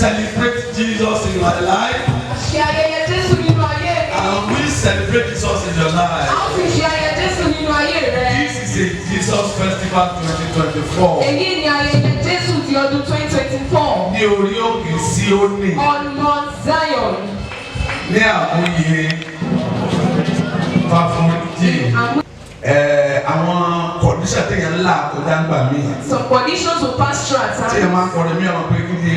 celebrate Jesus in my life. And we celebrate Jesus in your life. This is a Jesus Festival 2024. Ní orí òkè Síónì. On Mount Zion. Ní àmúyẹ Fáfúnjì. Àwọn condition téèyàn ńlá kọjá ń gbà mí. Some conditions will pass through at times. Tí ẹ máa ń kọrin mí àwọn pé kí ni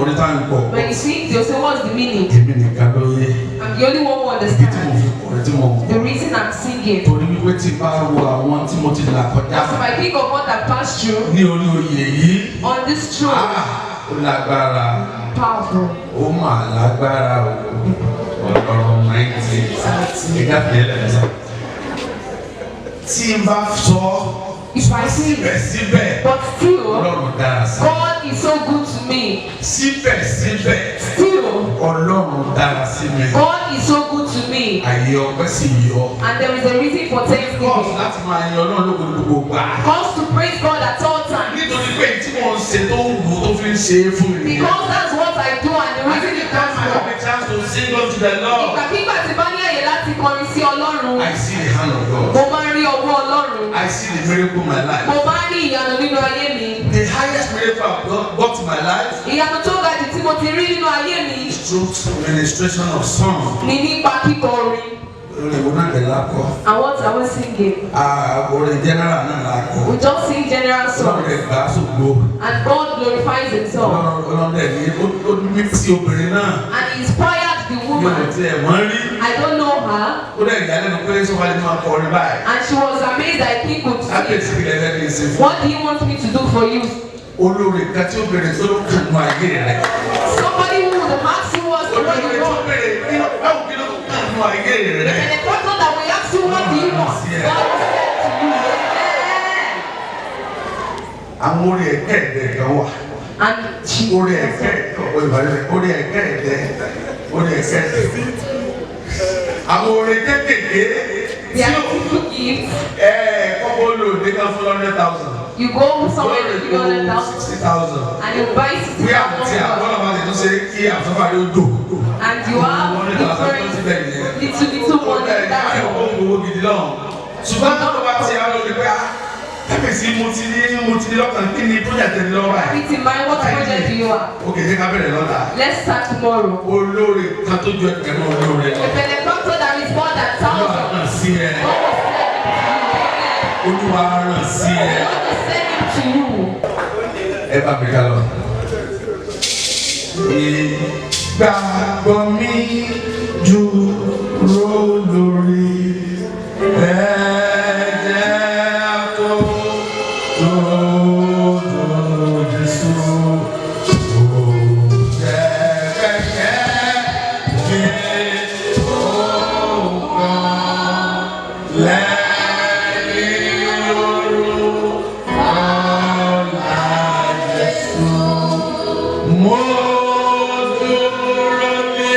orin tá à ń kọ. When you sing, they'll say, what's the meaning? Èmi nìkan ló yé. I'm the only one who Ìdí tí mo understands. fi kọrin tí mo mọ̀. The reason I'm singing. Torí wípé tí bá wo àwọn tí mo ti là kọjá. So I think of what I passed through. Ní orí oyè yìí. On this throne. Ó lágbára. Powerful. Ó mà lágbára o. Ọ̀rọ̀ 90. Ẹ̀dá fi ẹlẹ́sà. Tí n bá sọ. If I sing, síbẹ̀síbẹ̀. but still, Ọlọ́run dára sí. God is so good to me. Síbẹ̀síbẹ̀. Still, Ọlọ́run dára sí mi. God is so good to me. Àyè ọpẹ́ sì yọ. And there is a reason for thanksgiving. Cause láti máa yan Ọlọ́run lóko gbogbo gbà. Cause to praise God at all times. Nítorí pé tí mo ń ṣe tó ń wù tó fi ń ṣe é fún mi. Because that's what I do and the reason it comes I have from. a chance to sing unto the Lord. Ìgbàkigbà tí bá ní àyè láti kọrin sí Ọlọ́run. I see the hand of God. Mo máa ń rí ọwọ́ Ọlọ́run. I see the miracle in my life. Mo máa ń rí ìyanu nínú ayé mi. The highest miracle I've got in my life Ìyanu tó ga jù tí mo ti rí nínú ayé mi. is through ministration of song. Ni nípa kíkọ orin. Ìwọ náà lè lakọ. And what are we singing? Orin general náà lakọ. We just sing general songs. Ọlọ́run rẹ̀ gbà sógbó. And God glorifies himself. Ọlọ́run rẹ̀ ní ó ní tí obìnrin náà. And he inspired the Yóò woman. ti ẹ̀ wọ́n rí. I don't know her. Ó dẹ̀ ìyálẹ́nu pé sọ́wọ́n lè máa kọrin báyìí. And she was amazed that he could Ábẹ̀sí sing. ilẹ̀ ẹ̀fẹ́ ní ìsìn fún. What do you want me to do for you? Olórí kan tí ó bèrè tó ló kàn nù ayé rẹ̀. Somebody who would ask you what's the Olórí way you tó want. bèrè báwo kí ló kàn nù ayé rẹ̀. And the person that will ask you what do you want? God will say to you. Àwọn orí ẹ̀kẹ́ ẹ̀dẹ̀ kan wà. And she Orí ẹ̀kẹ́ ọ̀pọ̀ ìbàdàn orí ẹ̀kẹ́ ẹ̀dẹ̀ orí ẹ̀kẹ́ ẹ̀dẹ̀. Àwọn orí kékèké they are people gifts. kọ́kọ́ lò dé kan fún 100,000. You go somewhere to give 100,000 60,000. and you buy Bí àwọn tí 60,000 àwọn ọlọ́pàá ti tún ṣe kí àtúnfà yóò dò. and you have different little money that's ṣùgbọ́n tó bá ti àwọn olùgbé kábíyèsí mo ti ní lọ́kàn kí ni project ẹni lọ́wọ́ báyìí. It's in mind. What project do you have? Ok, ṣé ká bẹ̀rẹ̀ lọ́la. Let's start tomorrow. Olórí kan tó ju ẹgbẹ̀rún olórí lọ. A benefactor that is more than Olúwa thousands. ràn sí ẹ. God Olúwa ràn sí ẹ. will send him to you. Ẹ bá mi ká lọ. Ìgbàgbọ́ mi dúró lórí ẹ̀jẹ̀ àtò tó Jésù. Ó jẹ́ kẹ̀kẹ́ mi ó kàn lẹ́yìn orúkọ Jésù. Mo dúró lé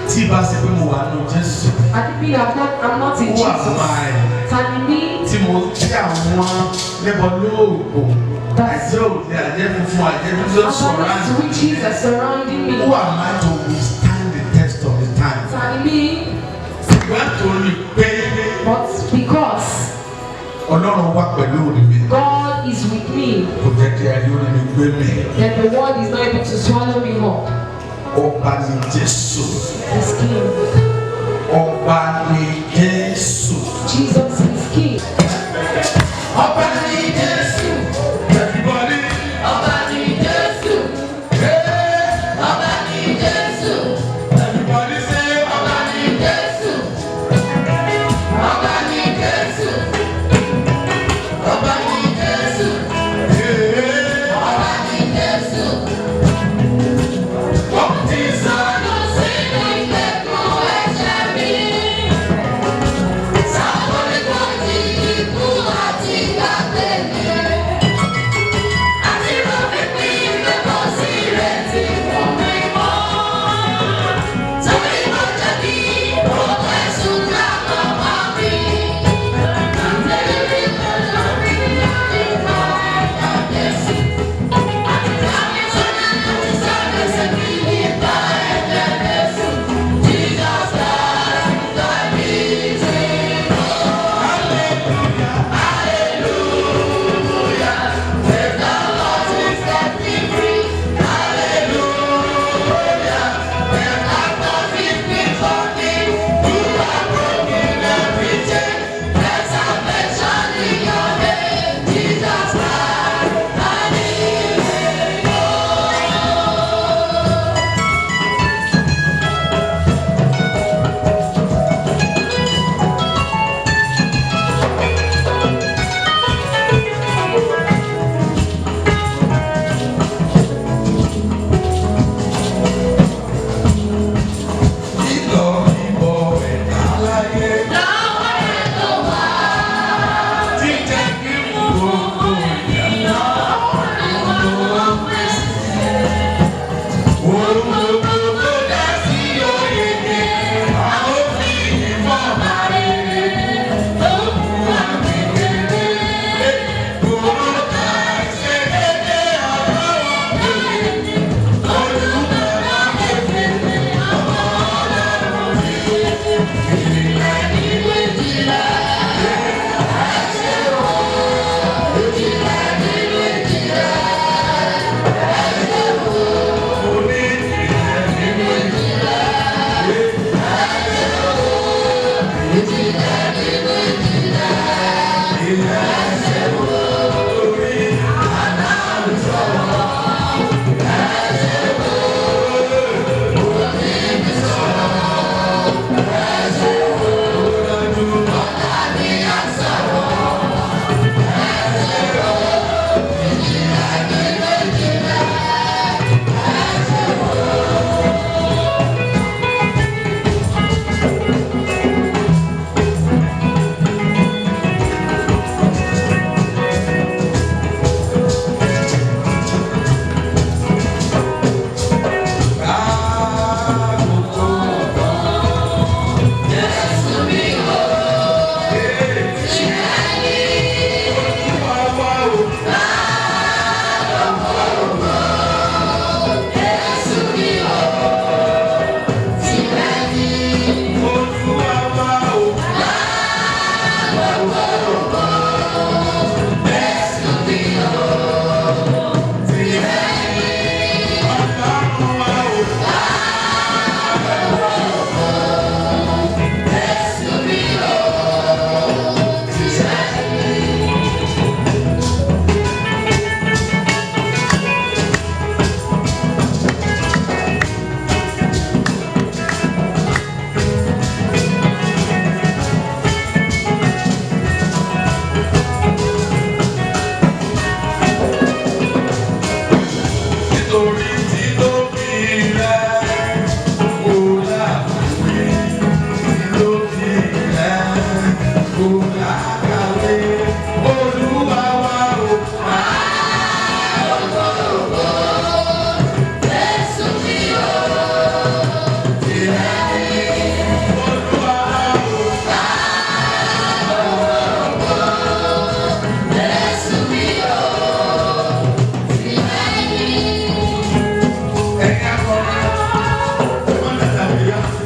Tí bá ṣe pé mo wà nínú Jésù. And the I'm not in Who am Jesus. I? And me. Tí mo tí àwọn lẹ́bọ̀ lóògùn. Àjẹ́ òde àjẹ́ funfun àjẹ́ dúdú surrounding me. Jesus surrounding me. Who am I to withstand the test of the time? And me. Ṣùgbọ́n torí pé. But because. Ọlọ́run wà pẹ̀lú mi. God is with me. Kò jẹ́ kí ayé orí mi gbé mi. That the world is not able to swallow me up. Ọba ni Jésù. His king. Ọba ni Jésù. Jesus is king. Ọba ni Jésù. Everybody. Ọba ni Jésù. Ọba ni Jésù. Everybody say Ọba ni Jésù. Ọba ni Jésù. Ọba ni Jésù. Ọba ni Jésù. Ọba ti sọ̀rọ̀ sínú ìgbèkùn ẹ̀ṣẹ̀ mi.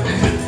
ẹ̀.